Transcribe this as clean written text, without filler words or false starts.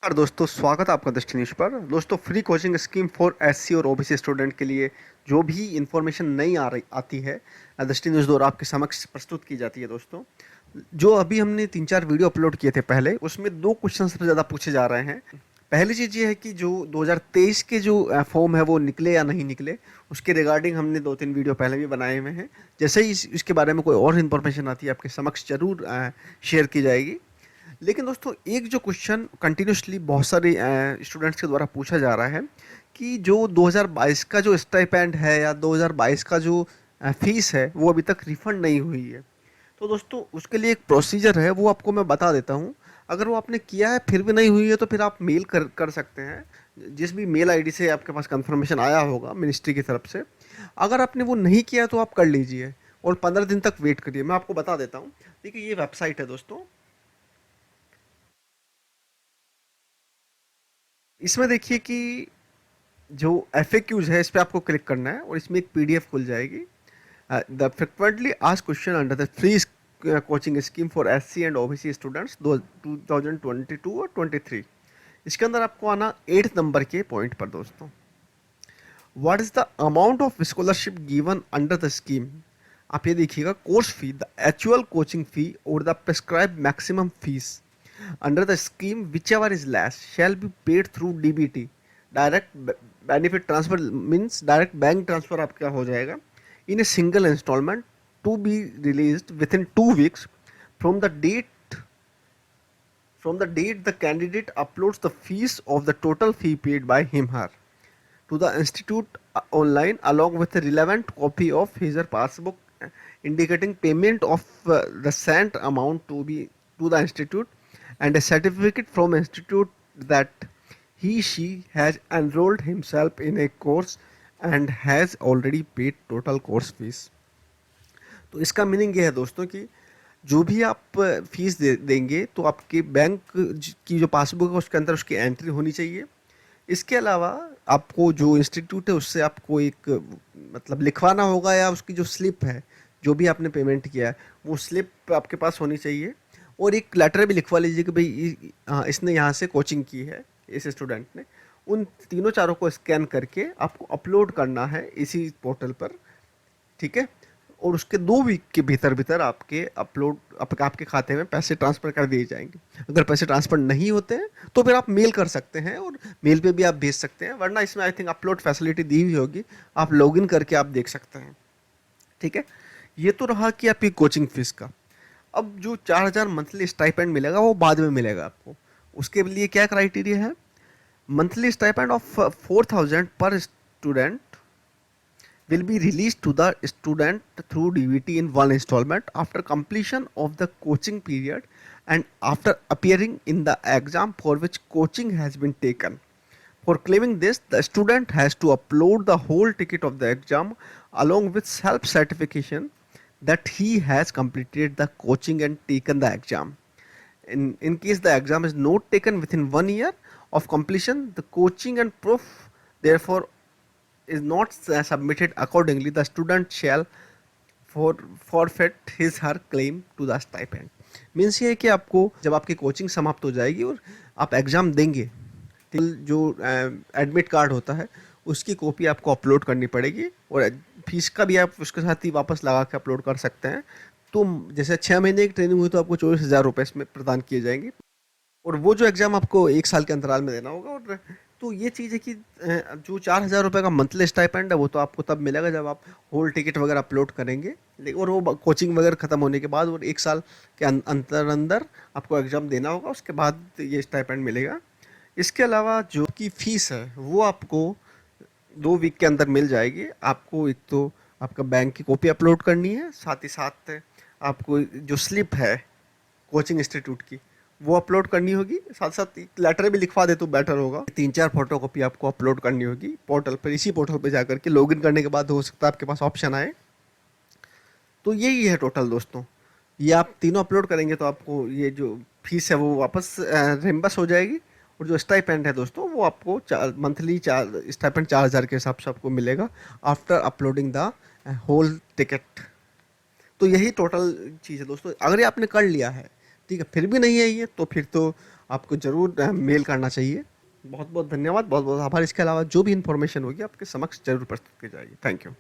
नमस्कार दोस्तों, स्वागत है आपका दृष्टि न्यूज़ पर। दोस्तों, free coaching scheme for SC और ओबीसी स्टूडेंट के लिए जो भी इन्फॉर्मेशन नहीं आती है, दृष्टि न्यूज़ द्वारा आपके समक्ष प्रस्तुत की जाती है। दोस्तों, जो अभी हमने 3-4 वीडियो अपलोड किए थे पहले, उसमें 2 क्वेश्चन सबसे ज़्यादा पूछे जा रहे हैं। पहली चीज़ ये है कि जो 2023 के जो फॉर्म है वो निकले या नहीं निकले, उसके रिगार्डिंग हमने 2-3 वीडियो पहले भी बनाए हुए हैं। जैसे ही इसके बारे में कोई और इन्फॉर्मेशन आती है, आपके समक्ष ज़रूर शेयर की जाएगी। लेकिन दोस्तों, एक जो क्वेश्चन कंटिन्यूसली बहुत सारे स्टूडेंट्स के द्वारा पूछा जा रहा है कि जो 2022 का जो स्टाइपेंड है या 2022 का जो फीस है वो अभी तक रिफंड नहीं हुई है। तो दोस्तों, उसके लिए एक प्रोसीजर है, वो आपको मैं बता देता हूँ। अगर वो आपने किया है फिर भी नहीं हुई है तो फिर आप मेल कर कर सकते हैं, जिस भी मेल आईडी से आपके पास कंफर्मेशन आया होगा मिनिस्ट्री की तरफ से। अगर आपने वो नहीं किया तो आप कर लीजिए और 15 दिन तक वेट करिए। मैं आपको बता देता हूँ। देखिए, ये वेबसाइट है दोस्तों। इसमें देखिए कि जो FAQs है, इस पे आपको क्लिक करना है और इसमें एक PDF खुल जाएगी। The frequently asked question under the free coaching scheme for SC and OBC students 2022 और 23। इसके अंदर आपको आना 8th नंबर के पॉइंट पर। दोस्तों, what is the amount of scholarship given under the scheme. आप ये देखिएगा, course fee, the actual coaching fee और the prescribe maximum fees under the scheme whichever is less shall be paid through DBT, direct benefit transfer, means direct bank transfer आपका हो जाएगा in a single installment to be released within 2 weeks from the date the candidate uploads the fees of the total fee paid by him her to the institute online along with a relevant copy of his or passbook indicating payment of the sent amount to the institute and a certificate from institute that he she has enrolled himself in a course and has already paid total course fees। तो इसका meaning ये है दोस्तों कि जो भी आप fees देंगे तो आपके बैंक की जो पासबुक है उसके अंदर उसकी एंट्री होनी चाहिए। इसके अलावा आपको जो इंस्टीट्यूट है उससे आपको एक मतलब लिखवाना होगा, या उसकी जो स्लिप है, जो भी आपने पेमेंट किया है वो स्लिप आपके पास होनी चाहिए। और एक लेटर भी लिखवा लीजिए कि भाई इसने यहाँ से कोचिंग की है, इस स्टूडेंट ने। उन तीनों चारों को स्कैन करके आपको अपलोड करना है इसी पोर्टल पर, ठीक है। और उसके 2 वीक के भीतर भीतर आपके आपके खाते में पैसे ट्रांसफ़र कर दिए जाएंगे। अगर पैसे ट्रांसफ़र नहीं होते हैं तो फिर आप मेल कर सकते हैं और मेल पे भी आप भेज सकते हैं, वरना इसमें आई थिंक अपलोड फैसिलिटी दी हुई होगी, आप लॉगिन करके आप देख सकते हैं, ठीक है। ये तो रहा कि आपकी कोचिंग फीस का। अब जो 4,000 मंथली स्टाइपेंड मिलेगा वो बाद में मिलेगा आपको। उसके लिए क्या क्राइटेरिया है? मंथली स्टाइपेंड ऑफ 4,000 पर student will be released to the student through DBT in one installment after completion of the coaching period and after appearing in the exam for which coaching has been taken. For claiming this, the student has to upload the whole ticket of the exam along with self certification that he has completed the coaching and taken the exam. In case the exam is not taken within 1 year of completion, the coaching and proof therefore is not submitted accordingly, the student shall forfeit his her claim to the stipend। Means ये है कि आपको जब आपकी coaching समाप्त हो जाएगी और आप एग्ज़ाम देंगे, जो एडमिट कार्ड होता है उसकी कॉपी आपको अपलोड करनी पड़ेगी और फीस का भी आप उसके साथ ही वापस लगा के अपलोड कर सकते हैं। तो जैसे 6 महीने की ट्रेनिंग हुई तो आपको 24,000 रुपये इसमें प्रदान किए जाएंगे, और वो जो एग्ज़ाम आपको 1 साल के अंतराल में देना होगा। और तो ये चीज़ है कि जो 4,000 रुपये का मंथली स्टाइपेंड है वो तो आपको तब मिलेगा जब आप होल टिकट वगैरह अपलोड करेंगे, और वो कोचिंग वगैरह ख़त्म होने के बाद और 1 साल के अंतर अंदर आपको एग्ज़ाम देना होगा, उसके बाद ये स्टाइपेंड मिलेगा। इसके अलावा जो की फ़ीस है वो आपको 2 वीक के अंदर मिल जाएगी। आपको एक तो आपका बैंक की कॉपी अपलोड करनी है, साथ ही साथ आपको जो स्लिप है कोचिंग इंस्टीट्यूट की वो अपलोड करनी होगी, साथ साथ एक लेटर भी लिखवा दे तो बेटर होगा। 3-4 फोटो कॉपी आपको अपलोड करनी होगी पोर्टल पर। इसी पोर्टल पर जाकर के लॉगिन करने के बाद हो सकता है आपके पास ऑप्शन आए। तो यही है टोटल दोस्तों। ये आप तीनों अपलोड करेंगे तो आपको ये जो फीस है वो वापस रिम्बर्स हो जाएगी, और जो स्टाइपेंड है दोस्तों वो आपको मंथली स्टाइपेंड 4,000 के हिसाब से आपको मिलेगा after uploading the whole ticket. तो यही टोटल चीज़ है दोस्तों। अगर ये आपने कर लिया है, ठीक है, फिर भी नहीं है ये, तो फिर तो आपको ज़रूर मेल करना चाहिए। बहुत बहुत धन्यवाद, बहुत बहुत आभार। इसके अलावा जो भी इन्फॉर्मेशन होगी आपके समक्ष जरूर प्रस्तुत की जाएगी। Thank you.